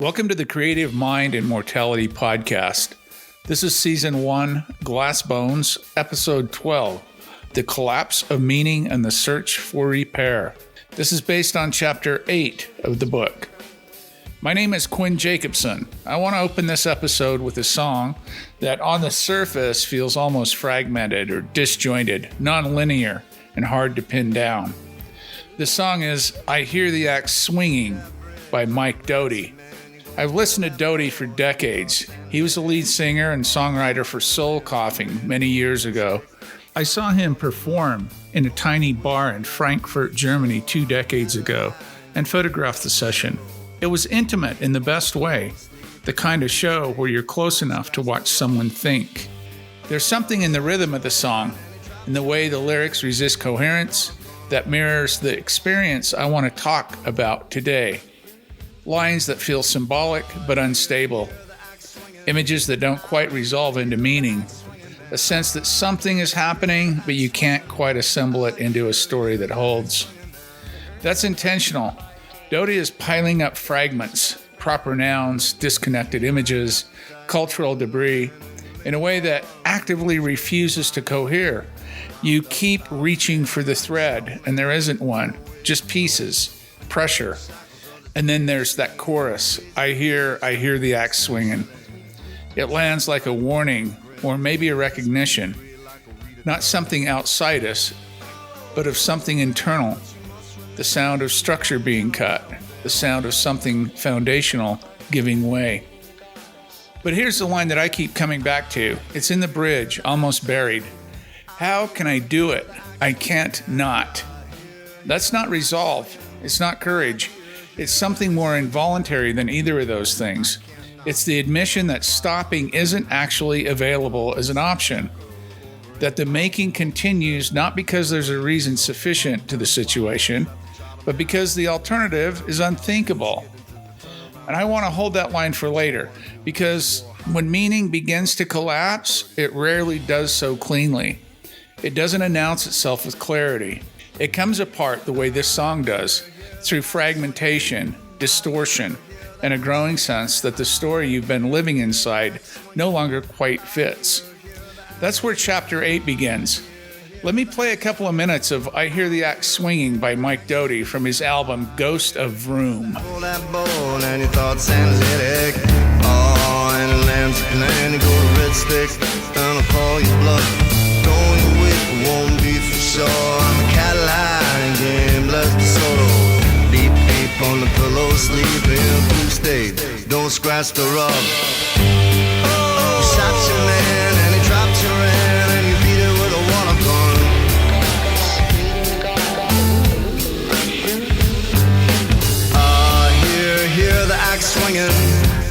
Welcome to the Creative Mind and Mortality podcast. This is Season 1, Glass Bones, Episode 12, The Collapse of Meaning and the Search for Repair. This is based on Chapter 8 of the book. My name is Quinn Jacobson. I want to open this episode with a song that on the surface feels almost fragmented or disjointed, non-linear, and hard to pin down. The song is I Hear the Axe Swinging by Mike Doughty. I've listened to Doughty for decades. He was the lead singer and songwriter for Soul Coughing many years ago. I saw him perform in a tiny bar in Frankfurt, Germany 2 decades ago and photographed the session. It was intimate in the best way, the kind of show where you're close enough to watch someone think. There's something in the rhythm of the song, in the way the lyrics resist coherence, that mirrors the experience I want to talk about today. Lines that feel symbolic but unstable. Images that don't quite resolve into meaning. A sense that something is happening, but you can't quite assemble it into a story that holds. That's intentional. Doughty is piling up fragments, proper nouns, disconnected images, cultural debris, in a way that actively refuses to cohere. You keep reaching for the thread, and there isn't one, just pieces, pressure. And then there's that chorus, I hear the axe swinging. It lands like a warning, or maybe a recognition. Not something outside us, but of something internal. The sound of structure being cut, the sound of something foundational giving way. But here's the line that I keep coming back to. It's in the bridge, almost buried. How can I do it? I can't not. That's not resolve. It's not courage. It's something more involuntary than either of those things. It's the admission that stopping isn't actually available as an option. That the making continues not because there's a reason sufficient to the situation, but because the alternative is unthinkable. And I want to hold that line for later, because when meaning begins to collapse, it rarely does so cleanly. It doesn't announce itself with clarity. It comes apart the way this song does, through fragmentation, distortion, and a growing sense that the story you've been living inside no longer quite fits. That's where Chapter 8 begins. Let me play a couple of minutes of I Hear the Axe Swinging by Mike Doughty from his album Ghost of Vroom. Pull that bone and your thoughts analytic. Oh, and it lands a plan to go to red stick. And I'll call you bluff. Going with won't be for sure. I'm a Catalan game, bless the soul. Deep, deep on the pillow, sleep in blue state. Don't scratch the rub. Oh, you shot your man and he dropped your hand and you beat it with a water gun. I hear the axe swinging.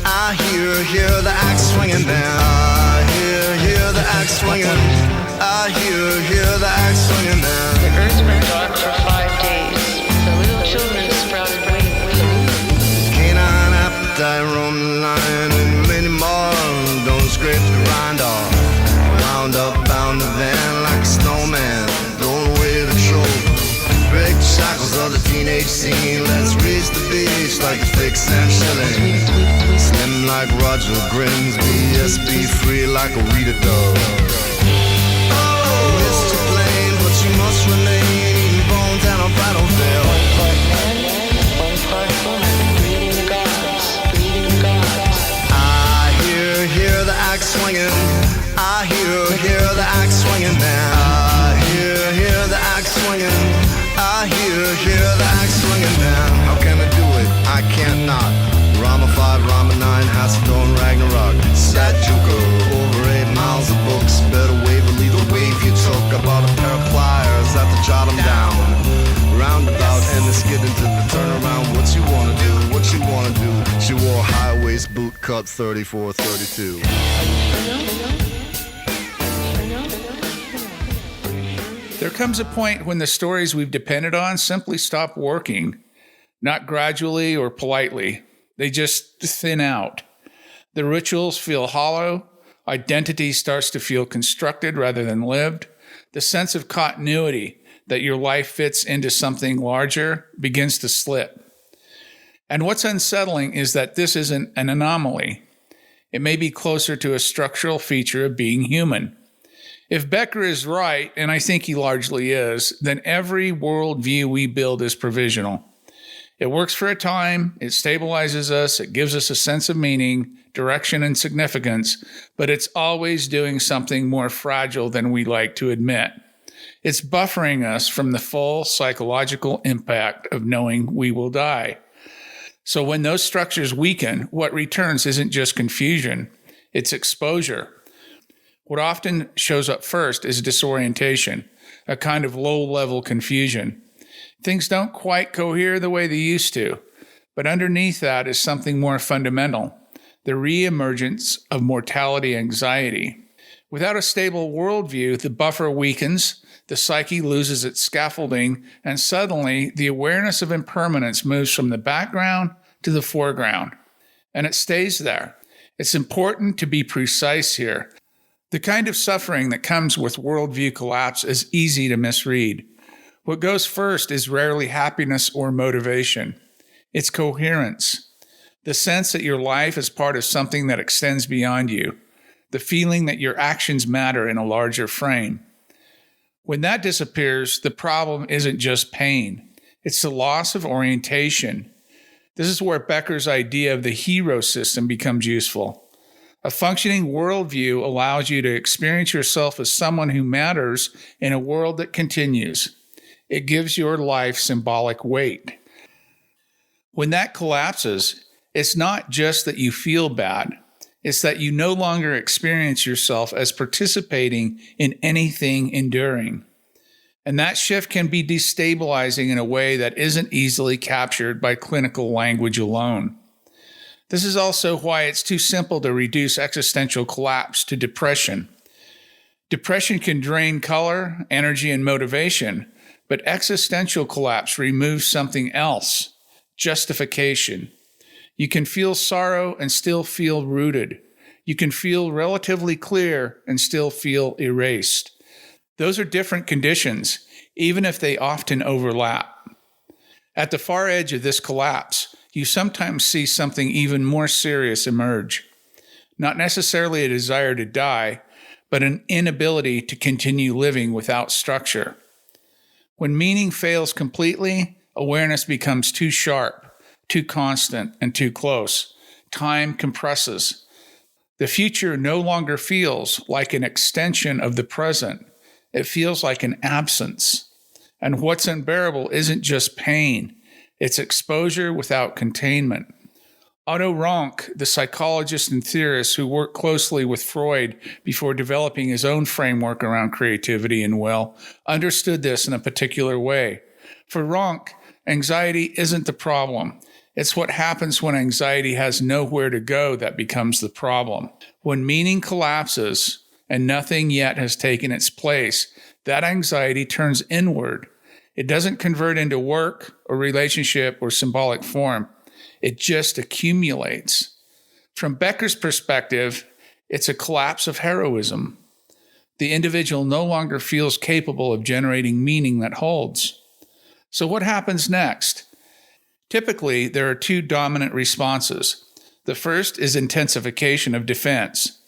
I hear the axe swinging down. I hear the axe swinging. I hear the axe swinging down. The earth went dark for 5 days. The little children sprouted wings. Canine appetite roam the line and many more. Don't scrape the rind off. Wound up, bound the van like a snowman. Throw away the trope. Break the shackles of the teenage scene. Let's reach the beach like a thick sand shilling. Slim like Roger Grimm's BS, be free like a Rita dove. Missed your plane, but you must remain. Eating bones and a battlefield. One part man, one part woman. Breathing the gods, breathing the gods. I hear the axe swinging. I hear the axe swinging now. I hear the axe swinging. I hear the axe swinging now. How can I do it? I can't not. Rama 5, Rama 9, Hasselhoff, Ragnarok. Sat Joker, over 8 miles of books. Better wave a little wave you took. I bought a pair of pliers at the jot 'em down. Roundabout and the skid into the turnaround. What you wanna do? What you wanna do? She wore high waist boot cut 34, 32. There comes a point when the stories we've depended on simply stop working, not gradually or politely. They just thin out. The rituals feel hollow. Identity starts to feel constructed rather than lived. The sense of continuity that your life fits into something larger begins to slip. And what's unsettling is that this isn't an anomaly. It may be closer to a structural feature of being human. If Becker is right, and I think he largely is, then every worldview we build is provisional. It works for a time, it stabilizes us, it gives us a sense of meaning, direction, and significance, but it's always doing something more fragile than we like to admit. It's buffering us from the full psychological impact of knowing we will die. So when those structures weaken, what returns isn't just confusion, it's exposure. What often shows up first is disorientation, a kind of low-level confusion. Things don't quite cohere the way they used to, but underneath that is something more fundamental, the re-emergence of mortality anxiety. Without a stable worldview, the buffer weakens, the psyche loses its scaffolding, and suddenly the awareness of impermanence moves from the background to the foreground, and it stays there. It's important to be precise here. The kind of suffering that comes with worldview collapse is easy to misread. What goes first is rarely happiness or motivation. It's coherence, the sense that your life is part of something that extends beyond you, the feeling that your actions matter in a larger frame. When that disappears, the problem isn't just pain. It's the loss of orientation. This is where Becker's idea of the hero system becomes useful. A functioning worldview allows you to experience yourself as someone who matters in a world that continues. It gives your life symbolic weight. When that collapses, it's not just that you feel bad. It's that you no longer experience yourself as participating in anything enduring. And that shift can be destabilizing in a way that isn't easily captured by clinical language alone. This is also why it's too simple to reduce existential collapse to depression. Depression can drain color, energy, and motivation, but existential collapse removes something else, justification. You can feel sorrow and still feel rooted. You can feel relatively clear and still feel erased. Those are different conditions, even if they often overlap. At the far edge of this collapse, you sometimes see something even more serious emerge. Not necessarily a desire to die, but an inability to continue living without structure. When meaning fails completely, awareness becomes too sharp, too constant, and too close. Time compresses. The future no longer feels like an extension of the present. It feels like an absence. And what's unbearable isn't just pain. It's exposure without containment. Otto Rank, the psychologist and theorist who worked closely with Freud before developing his own framework around creativity and will, understood this in a particular way. For Rank, anxiety isn't the problem. It's what happens when anxiety has nowhere to go that becomes the problem. When meaning collapses and nothing yet has taken its place, that anxiety turns inward. It doesn't convert into work or relationship or symbolic form. It just accumulates. From Becker's perspective, it's a collapse of heroism. The individual no longer feels capable of generating meaning that holds. So what happens next? Typically, there are two dominant responses. The first is intensification of defense.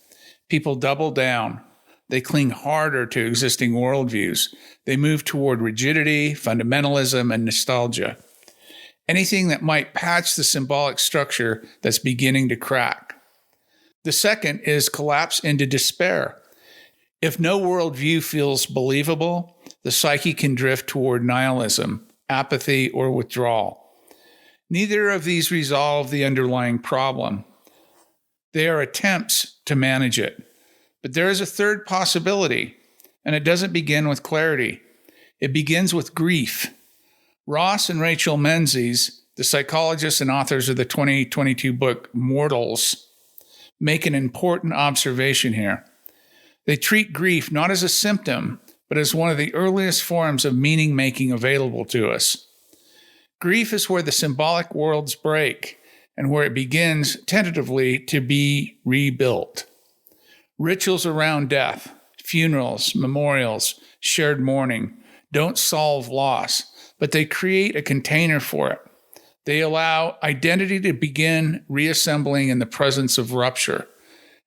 People double down. They cling harder to existing worldviews. They move toward rigidity, fundamentalism, and nostalgia. Anything that might patch the symbolic structure that's beginning to crack. The second is collapse into despair. If no worldview feels believable, the psyche can drift toward nihilism, apathy, or withdrawal. Neither of these resolve the underlying problem. They are attempts to manage it. But there is a third possibility, and it doesn't begin with clarity. It begins with grief. Ross and Rachel Menzies, the psychologists and authors of the 2022 book Mortals, make an important observation here. They treat grief not as a symptom, but as one of the earliest forms of meaning-making available to us. Grief is where the symbolic worlds break, and where it begins tentatively to be rebuilt. Rituals around death, funerals, memorials, shared mourning, don't solve loss, but they create a container for it. They allow identity to begin reassembling in the presence of rupture.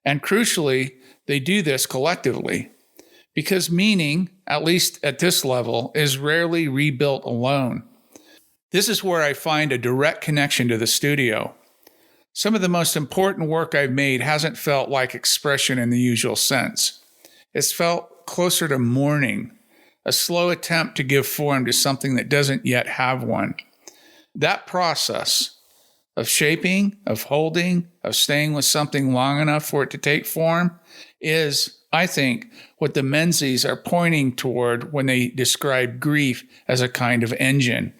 And crucially, they do this collectively. Because meaning, at least at this level, is rarely rebuilt alone. This is where I find a direct connection to the studio. Some of the most important work I've made hasn't felt like expression in the usual sense. It's felt closer to mourning, a slow attempt to give form to something that doesn't yet have one. That process of shaping, of holding, of staying with something long enough for it to take form is, I think, what the Menzies are pointing toward when they describe grief as a kind of engine.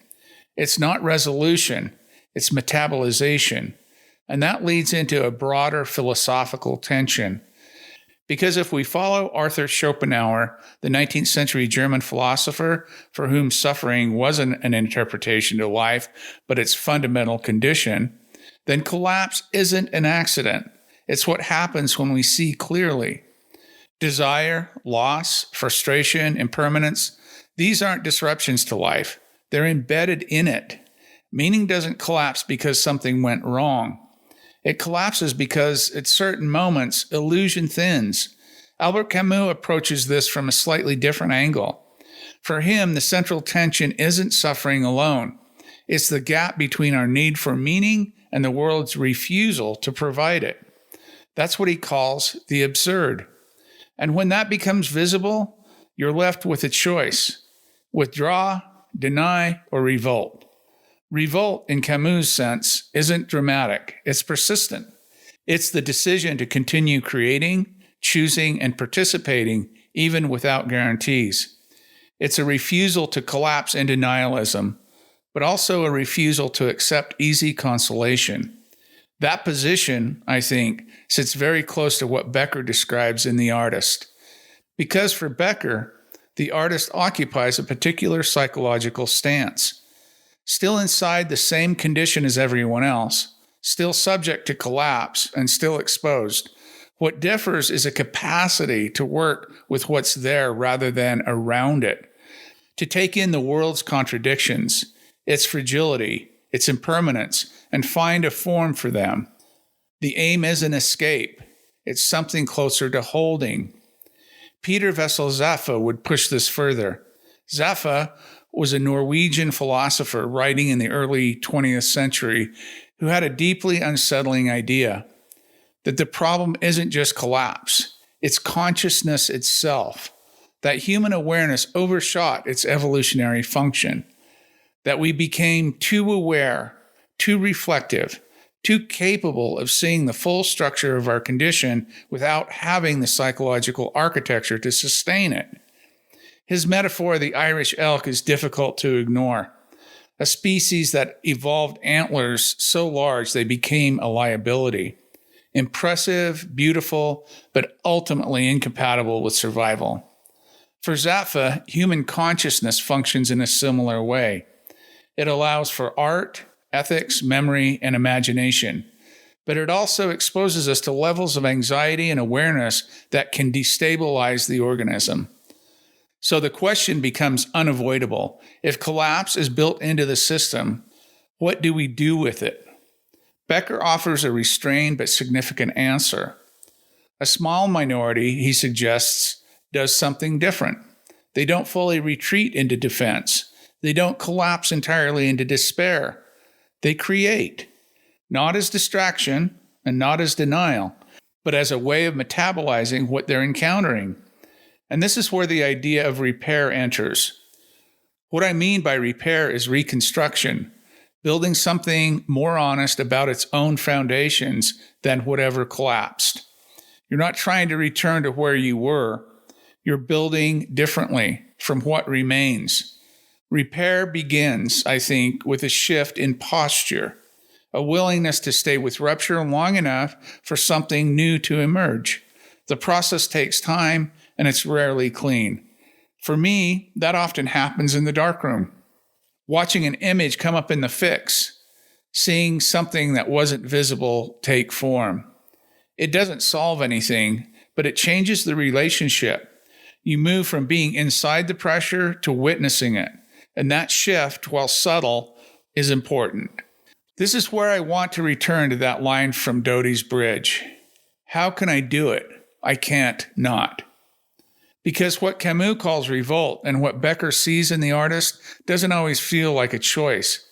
It's not resolution, it's metabolization. And that leads into a broader philosophical tension. Because if we follow Arthur Schopenhauer, the 19th century German philosopher for whom suffering wasn't an interpretation to life, but its fundamental condition, then collapse isn't an accident. It's what happens when we see clearly. Desire, loss, frustration, impermanence, these aren't disruptions to life. They're embedded in it. Meaning doesn't collapse because something went wrong. It collapses because at certain moments, illusion thins. Albert Camus approaches this from a slightly different angle. For him, the central tension isn't suffering alone. It's the gap between our need for meaning and the world's refusal to provide it. That's what he calls the absurd. And when that becomes visible, you're left with a choice: withdraw, deny, or revolt. Revolt, in Camus' sense, isn't dramatic. It's persistent. It's the decision to continue creating, choosing, and participating, even without guarantees. It's a refusal to collapse into nihilism, but also a refusal to accept easy consolation. That position, I think, sits very close to what Becker describes in The Artist. Because for Becker, the artist occupies a particular psychological stance. Still inside the same condition as everyone else, still subject to collapse and still exposed. What differs is a capacity to work with what's there rather than around it, to take in the world's contradictions, its fragility, its impermanence, and find a form for them. The aim isn't escape. It's something closer to holding. Peter Wessel Zapphe would push this further. Zapphe was a Norwegian philosopher writing in the early 20th century who had a deeply unsettling idea that the problem isn't just collapse, it's consciousness itself, that human awareness overshot its evolutionary function, that we became too aware, too reflective, too capable of seeing the full structure of our condition without having the psychological architecture to sustain it. His metaphor of the Irish elk is difficult to ignore. A species that evolved antlers so large they became a liability. Impressive, beautiful, but ultimately incompatible with survival. For Zapphe, human consciousness functions in a similar way. It allows for art, ethics, memory, and imagination. But it also exposes us to levels of anxiety and awareness that can destabilize the organism. So the question becomes unavoidable. If collapse is built into the system, what do we do with it? Becker offers a restrained but significant answer. A small minority, he suggests, does something different. They don't fully retreat into defense. They don't collapse entirely into despair. They create, not as distraction and not as denial, but as a way of metabolizing what they're encountering. And this is where the idea of repair enters. What I mean by repair is reconstruction, building something more honest about its own foundations than whatever collapsed. You're not trying to return to where you were. You're building differently from what remains. Repair begins, I think, with a shift in posture, a willingness to stay with rupture long enough for something new to emerge. The process takes time, and it's rarely clean. For me, that often happens in the darkroom. Watching an image come up in the fix, seeing something that wasn't visible take form. It doesn't solve anything, but it changes the relationship. You move from being inside the pressure to witnessing it. And that shift, while subtle, is important. This is where I want to return to that line from Doughty's Bridge. How can I do it? I can't not. Because what Camus calls revolt and what Becker sees in the artist doesn't always feel like a choice.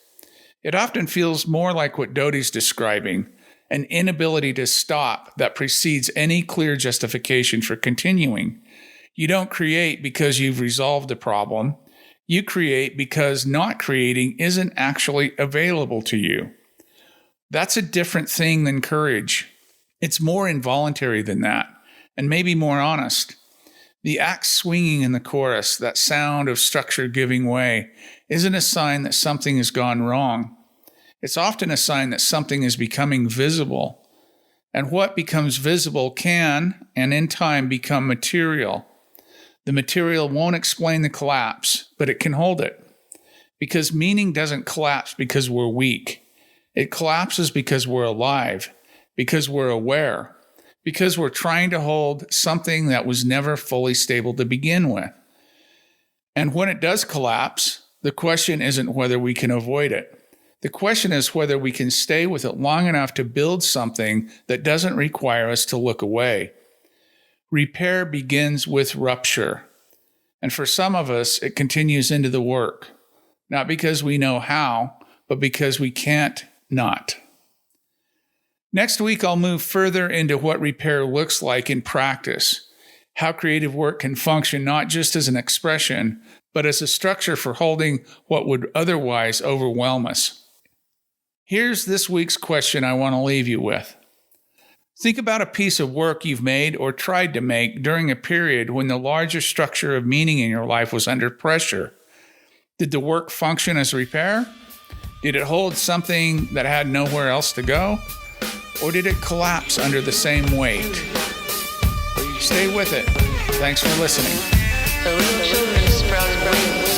It often feels more like what Doughty's describing, an inability to stop that precedes any clear justification for continuing. You don't create because you've resolved a problem. You create because not creating isn't actually available to you. That's a different thing than courage. It's more involuntary than that, and maybe more honest. The axe swinging in the chorus, that sound of structure giving way, isn't a sign that something has gone wrong. It's often a sign that something is becoming visible. And what becomes visible can, and in time, become material. The material won't explain the collapse, but it can hold it. Because meaning doesn't collapse because we're weak. It collapses because we're alive, because we're aware, because we're trying to hold something that was never fully stable to begin with. And when it does collapse, the question isn't whether we can avoid it. The question is whether we can stay with it long enough to build something that doesn't require us to look away. Repair begins with rupture. And for some of us, it continues into the work, not because we know how, but because we can't not. Next week, I'll move further into what repair looks like in practice, how creative work can function not just as an expression, but as a structure for holding what would otherwise overwhelm us. Here's this week's question I want to leave you with. Think about a piece of work you've made or tried to make during a period when the larger structure of meaning in your life was under pressure. Did the work function as repair? Did it hold something that had nowhere else to go? Or did it collapse under the same weight? Stay with it. Thanks for listening. The little children sprouted brain